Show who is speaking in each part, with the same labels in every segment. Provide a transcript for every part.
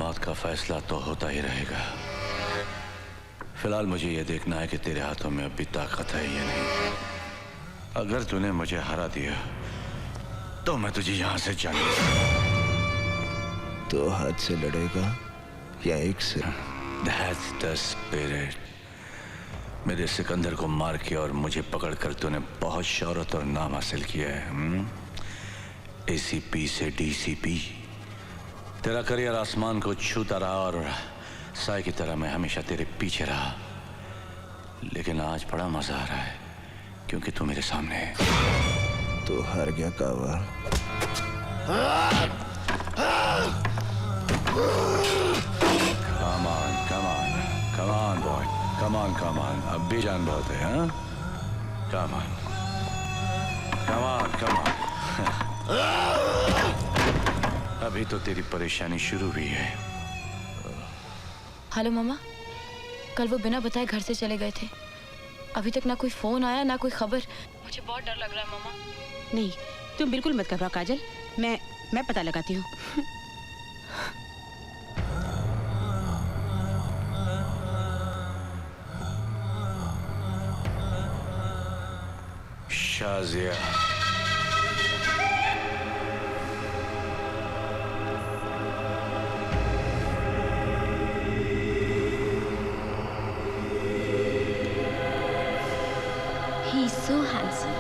Speaker 1: मौत का फैसला तो होता ही रहेगा। फिलहाल मुझे यह देखना है कि तेरे हाथों में अभी ताकत है या नहीं। अगर तूने मुझे हरा दिया तो मैं तुझे यहां से जाने दूंगा।
Speaker 2: तो हाथ से लड़ेगा या एक से?
Speaker 1: That's the spirit। मेरे सिकंदर को मार के और मुझे पकड़कर तूने बहुत शौहरत और नाम हासिल किया है। ACP से DCP। तेरा करियर आसमान को छूता रहा और साए की तरह मैं हमेशा तेरे पीछे रहा। लेकिन आज बड़ा मजा आ रहा है क्योंकि तू मेरे सामने है।
Speaker 2: तो हार गया कावा।
Speaker 1: Come on, come on, come on boy, come on, come on। अब भी जान बहुत है, हाँ? Come on, come on, come on। अभी तो तेरी परेशानी शुरू हुई है।
Speaker 3: हेलो मामा, कल वो बिना बताए घर से चले गए थे। अभी तक ना कोई फोन आया ना कोई खबर। मुझे बहुत डर लग रहा है मामा।
Speaker 4: नहीं, तुम बिल्कुल मत घबराओ काजल, मैं पता लगाती हूँ।
Speaker 1: Shazia,
Speaker 3: He's so handsome।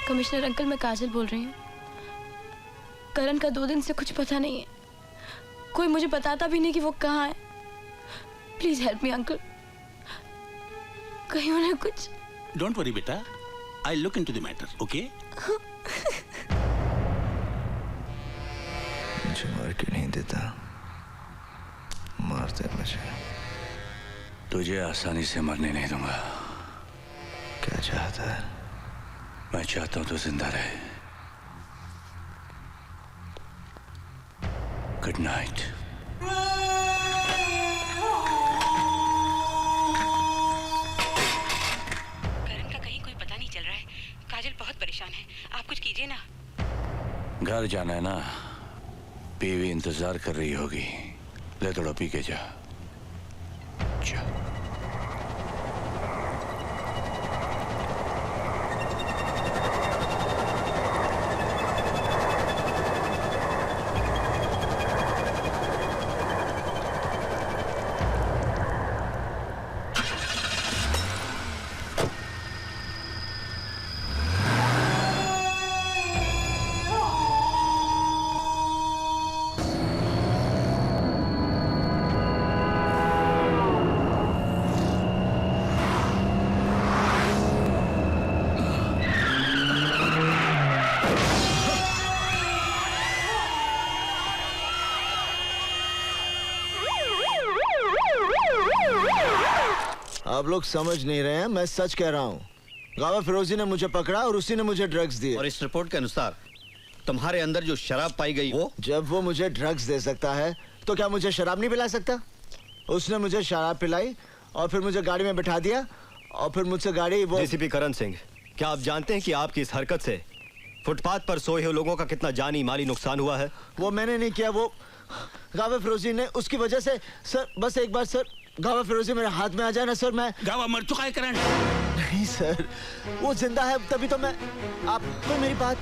Speaker 3: Commissioner uncle, मैं काजल बोल रही हूँ। करण का 2 दिन से कुछ पता नहीं है। कोई मुझे बताता भी नहीं कि वो कहाँ है। Please help me uncle. कहीं उन्हें कुछ।
Speaker 5: डोंट वरी बेटा, I look into the matter, okay?
Speaker 2: मुझे मार के नहीं देता, मारते मुझे।
Speaker 1: तुझे आसानी से मरने नहीं दूंगा।
Speaker 2: क्या चाहता है?
Speaker 1: मैं चाहता हूं तू जिंदा रहे। Good night.
Speaker 4: करण का कहीं कोई पता नहीं चल रहा है। काजल बहुत परेशान है, आप कुछ कीजिए ना।
Speaker 1: घर जाना है ना, बीवी इंतजार कर रही होगी। ले थोड़ा पी के जा।
Speaker 2: आप लोग समझ नहीं रहे हैं, मैं सच कह रहा हूँ। गावा फिरोजी ने मुझे पकड़ा और उसी ने मुझे ड्रग्स दिए।
Speaker 6: और इस रिपोर्ट के अनुसार तुम्हारे अंदर जो शराब पाई गई वो
Speaker 2: जब वो मुझे ड्रग्स दे सकता है तो क्या मुझे शराब नहीं पिला सकता? उसने मुझे शराब पिलाई और फिर मुझे गाड़ी में बिठा दिया और फिर मुझसे गाड़ी वो।
Speaker 7: DCP करण सिंह, क्या आप जानते हैं कि आपकी इस हरकत से फुटपाथ पर सोए हुए लोगों का कितना जानी माली नुकसान हुआ है?
Speaker 2: वो मैंने नहीं किया, वो गावा फिरोजी ने। उसकी वजह से सर, बस एक बार सर, गावा फिरोजी मेरे हाथ में आ जाए ना सर, मैं।
Speaker 5: गावा मर चुका है करण।
Speaker 2: नहीं सर, वो जिंदा है, तभी तो मैं। आप कोई मेरी बात,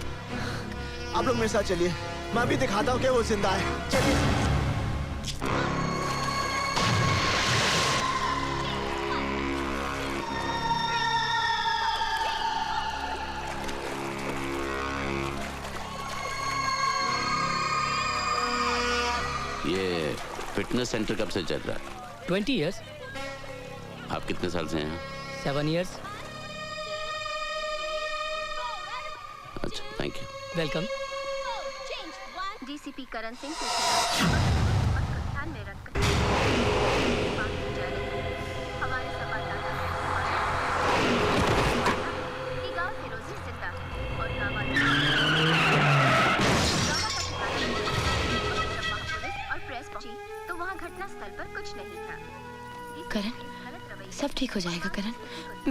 Speaker 2: आप लोग मेरे साथ चलिए, मैं अभी दिखाता हूँ कि वो जिंदा है। चलिए।
Speaker 8: ये फिटनेस सेंटर कब से चल रहा है?
Speaker 9: 20 years।
Speaker 8: आप कितने साल से हैं?
Speaker 9: 7 years।
Speaker 8: अच्छा, thank you.
Speaker 9: Welcome.
Speaker 10: DCP Karan Singh को ध्यान में रखकर
Speaker 3: ठीक हो जाएगा करण,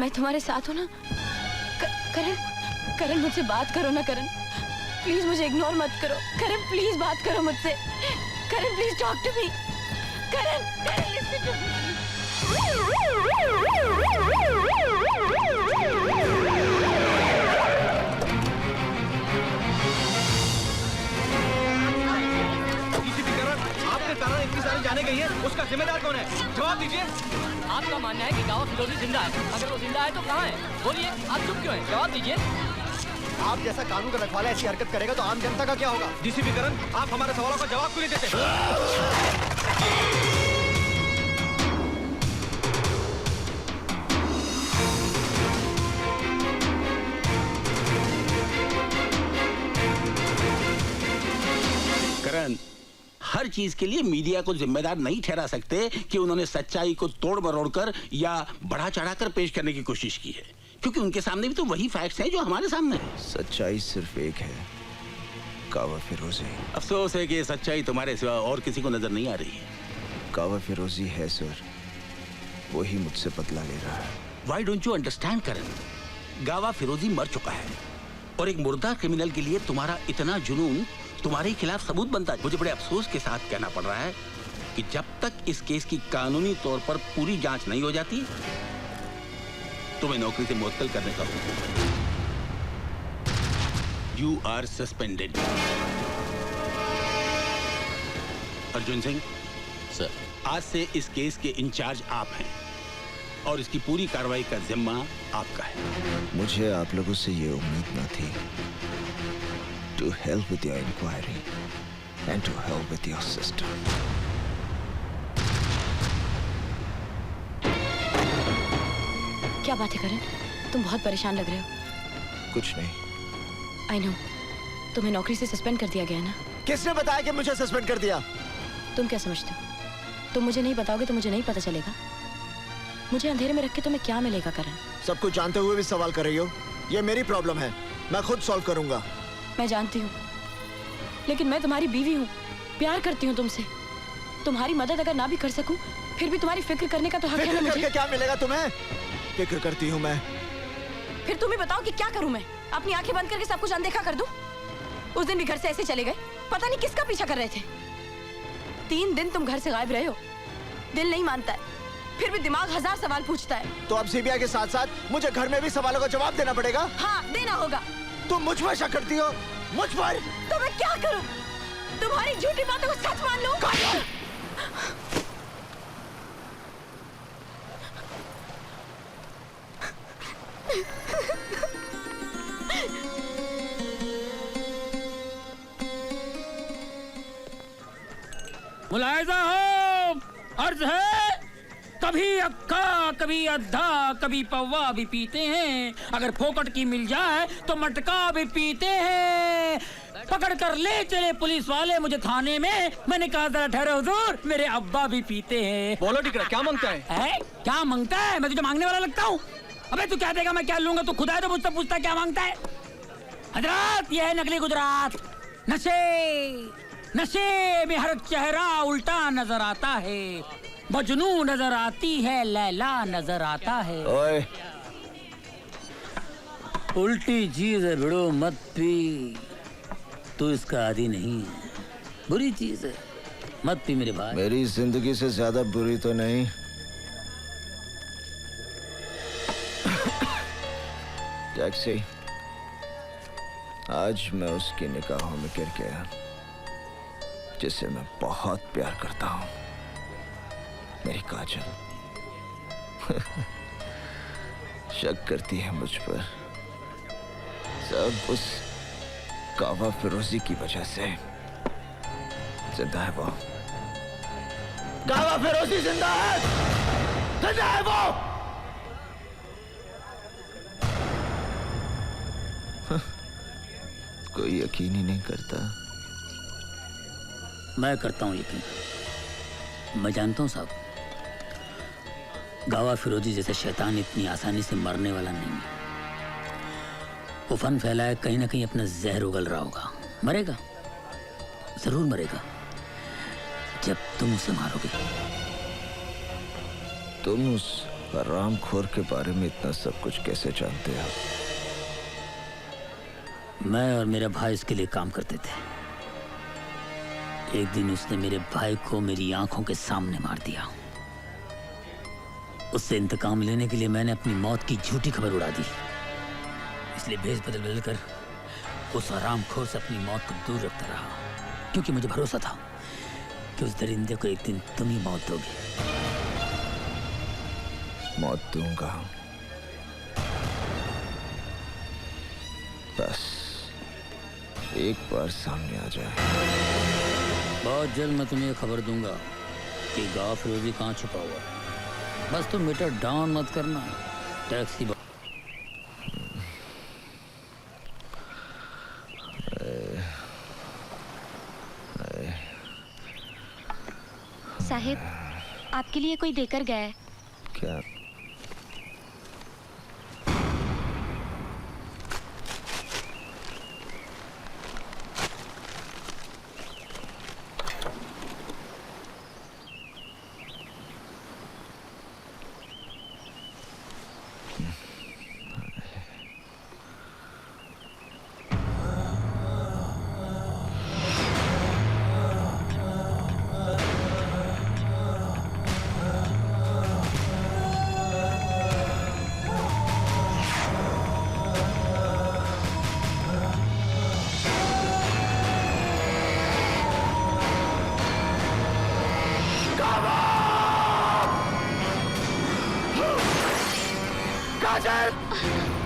Speaker 3: मैं तुम्हारे साथ हूँ ना। करण, करण मुझसे बात करो ना करण, प्लीज मुझे इग्नोर मत करो। करण प्लीज बात करो मुझसे। Karan please talk to me. Karan, Karan listen to me.
Speaker 7: आपके कारण इतनी सारी जाने गई है, उसका जिम्मेदार कौन है? जवाब दीजिए।
Speaker 9: आपका मानना है कि गावा फिरोजी जिंदा है। अगर वो जिंदा है तो कहाँ है? बोलिए, आप चुप क्यों हैं? जवाब दीजिए।
Speaker 7: आप जैसा कानून का रखवाला ऐसी हरकत करेगा तो आम जनता का क्या होगा? डीसीपी करण, आप हमारे सवालों का जवाब क्यों नहीं देते?
Speaker 5: करण, हर चीज के लिए मीडिया को जिम्मेदार नहीं ठहरा सकते कि उन्होंने सच्चाई को तोड़ मरोड़ कर या बढ़ा चढ़ाकर पेश करने की कोशिश की है, क्योंकि उनके सामने भी तो वही फैक्ट्स हैं जो हमारे सामने हैं।
Speaker 2: सच्चाई सिर्फ एक है, कावा फिरोजी।
Speaker 5: अफसोस है कि ये सच्चाई तुम्हारे सिवा और किसी को नजर नहीं आ रही है।
Speaker 2: कावा फिरोजी है सर, वही मुझसे बदला ले रहा है।
Speaker 5: Why don't you understand, करण? गावा फिरोजी मर चुका है और एक मुर्दा क्रिमिनल के लिए तुम्हारा इतना जुनून तुम्हारे खिलाफ सबूत बनता है। मुझे बड़े अफसोस के साथ कहना पड़ रहा है कि जब तक इस केस की कानूनी तौर पर पूरी जांच नहीं हो जाती, तुम्हें नौकरी से मुअत्तल करने का हुक्म। You are suspended. Arjun Singh
Speaker 8: sir,
Speaker 5: आज से इस केस के इंचार्ज आप हैं और इसकी पूरी कार्रवाई का जिम्मा आपका है।
Speaker 2: मुझे आप लोगों से ये उम्मीद न थी। To hell with your inquiry and to hell with your system.
Speaker 3: क्या बात है करण, तुम बहुत परेशान लग रहे हो।
Speaker 2: कुछ नहीं।
Speaker 3: आई नो, तुम्हें नौकरी से सस्पेंड कर दिया गया है ना?
Speaker 2: किसने बताया कि मुझे सस्पेंड कर दिया?
Speaker 3: तुम क्या समझते हो? तुम मुझे नहीं बताओगे तो मुझे नहीं पता चलेगा। मुझे अंधेरे में रख के तुम्हें क्या मिलेगा करण?
Speaker 2: सब कुछ जानते हुए भी सवाल कर रही हो? ये मेरी प्रॉब्लम है, मैं खुद सॉल्व करूंगा।
Speaker 3: मैं जानती हूँ, लेकिन मैं तुम्हारी बीवी हूँ, प्यार करती हूँ तुमसे। तुम्हारी मदद अगर ना भी कर सकूं, फिर भी तुम्हारी फिक्र करने का तो हक है ना मुझे।
Speaker 2: करके क्या मिलेगा तुम्हें? फिक्र करती हूँ मैं।
Speaker 3: फिर तुम ही बताओ कि क्या करूं मैं? अपनी आंखें बंद करके सब कुछ अनदेखा कर दूं? उस दिन भी घर से ऐसे चले गए, पता नहीं किसका पीछा कर रहे थे। 3 दिन तुम घर से गायब रहे हो, दिल नहीं मानता है, फिर भी दिमाग 1000 सवाल पूछता है।
Speaker 2: तो अब सीबीआई के साथ साथ मुझे घर में भी सवालों का जवाब देना पड़ेगा?
Speaker 3: हाँ, देना होगा।
Speaker 2: तुम मुझ पर शक करती हो? मुझ पर?
Speaker 3: तो मैं क्या करूं? तुम्हारी झूठी बातों को सच मान लूं?
Speaker 9: मुलायजा हो, अर्ज है, कभी अक्का कभी अद्धा कभी पौवा भी पीते हैं, अगर फोकट की मिल जाए तो मटका भी पीते हैं। पकड़ कर ले चले पुलिस वाले मुझे थाने में, मैंने कहा जरा ठहरे हुजूर, मेरे अब्बा भी पीते हैं।
Speaker 7: बोलो टिकरा, क्या मांगता है?
Speaker 9: क्या मांगता है? मैं तुझे मांगने वाला लगता हूँ? अबे तू क्या देगा, मैं क्या लूंगा? तू खुदा है तो मुझसे पूछता क्या मांगता है? हजरात, ये है नकली गुजरात। नशे में हर चेहरा उल्टा नजर आता है, मजनू नजर आती है, लैला नजर आता है।
Speaker 2: ओए,
Speaker 9: उल्टी चीज है भिड़ो मत पी, तू इसका आदी नहीं है, बुरी चीज है, मत पी मेरे भाई।
Speaker 2: मेरी जिंदगी से ज्यादा बुरी तो नहीं। टैक्सी, आज मैं उसकी निगाहों में गिर गया जिसे मैं बहुत प्यार करता हूँ, मेरी काजल। शक करती है मुझ पर, सब उस कावा फिरोजी की वजह से। जिंदा है वो, कावा फिरोजी जिंदा है, जिंदा है वो। कोई यकीन ही नहीं करता।
Speaker 9: मैं करता हूँ यकीन, मैं जानता हूँ साहब, गावा फिरोजी जैसे शैतान इतनी आसानी से मरने वाला नहीं है। वो फन फैलाए कहीं ना कहीं अपना जहर उगल रहा होगा, मरेगा, जरूर मरेगा, जब तुम उसे मारोगे।
Speaker 2: तुम उस रामखोर के बारे में इतना सब कुछ कैसे जानते हो?
Speaker 9: मैं और मेरा भाई इसके लिए काम करते थे। एक दिन उसने मेरे भाई को मेरी आंखों के सामने मार दिया। उससे इंतकाम लेने के लिए मैंने अपनी मौत की झूठी खबर उड़ा दी। इसलिए भेष बदल बदल कर उस हरामखोर से अपनी मौत को दूर रखता रहा, क्योंकि मुझे भरोसा था कि उस दरिंदे को एक दिन तुम ही मौत दोगे।
Speaker 2: मौत दूंगा, बस एक बार सामने आ जाए।
Speaker 9: बहुत जल्द मैं तुम्हें खबर दूंगा कि गाँव फिरोजी कहाँ छुपा हुआ है। बस तुम मीटर डाउन मत करना। टैक्सी
Speaker 10: साहिब, आपके लिए कोई देकर गया है।
Speaker 2: क्या?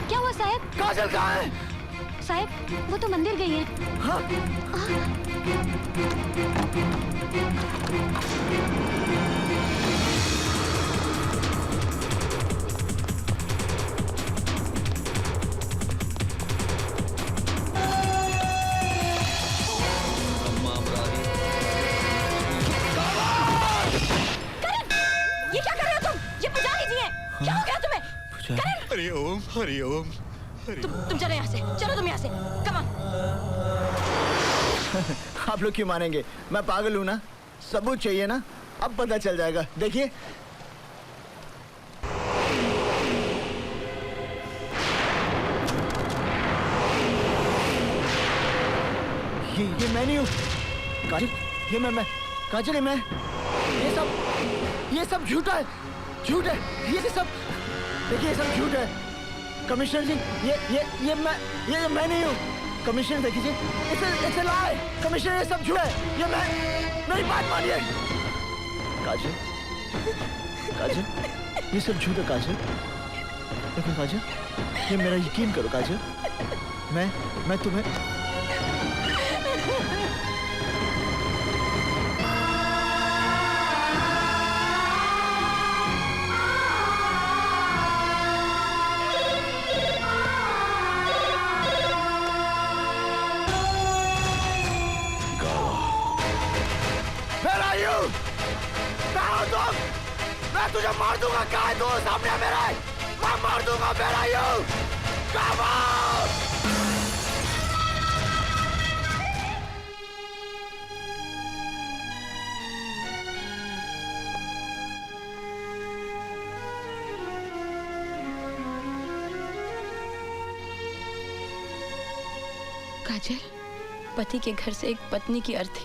Speaker 10: क्या हुआ साहब?
Speaker 2: काजल कहाँ है?
Speaker 10: साहब, वो तो मंदिर गई है।
Speaker 2: हाँ?
Speaker 3: ये क्या कर रहे हो तुम? ये पुजारी जी हैं। क्या हो गया तुम्हें?
Speaker 6: हरिओम हरिओम।
Speaker 3: तुम चलो यहाँ से, चलो तुम यहाँ से, कम ऑन।
Speaker 2: आप लोग क्यों मानेंगे? मैं पागल हूं ना? सबूत चाहिए ना? अब पता चल जाएगा, देखिए। ये मैं नहीं हूँ। काजल, ये मैं काजल, ये मैं। ये सब झूठा है, झूठ है। ये सब देखिए, ये सब झूठ है। कमिश्नर जी, ये मैं नहीं हूँ। कमिश्नर देखिए, इट्स अ लाई। कमिश्नर, ये सब झूठ है। ये मैं, मेरी बात मानिए। काजल, ये सब झूठ है काजल। देखो काजल, ये मेरा यकीन करो काजल। मैं तुम्हें मैं तुझे मार दूंगा। क्या है तू सामने मेरा? मैं मार दूंगा। मेरा यू
Speaker 3: काजल, पति के घर से एक पत्नी की अर्थी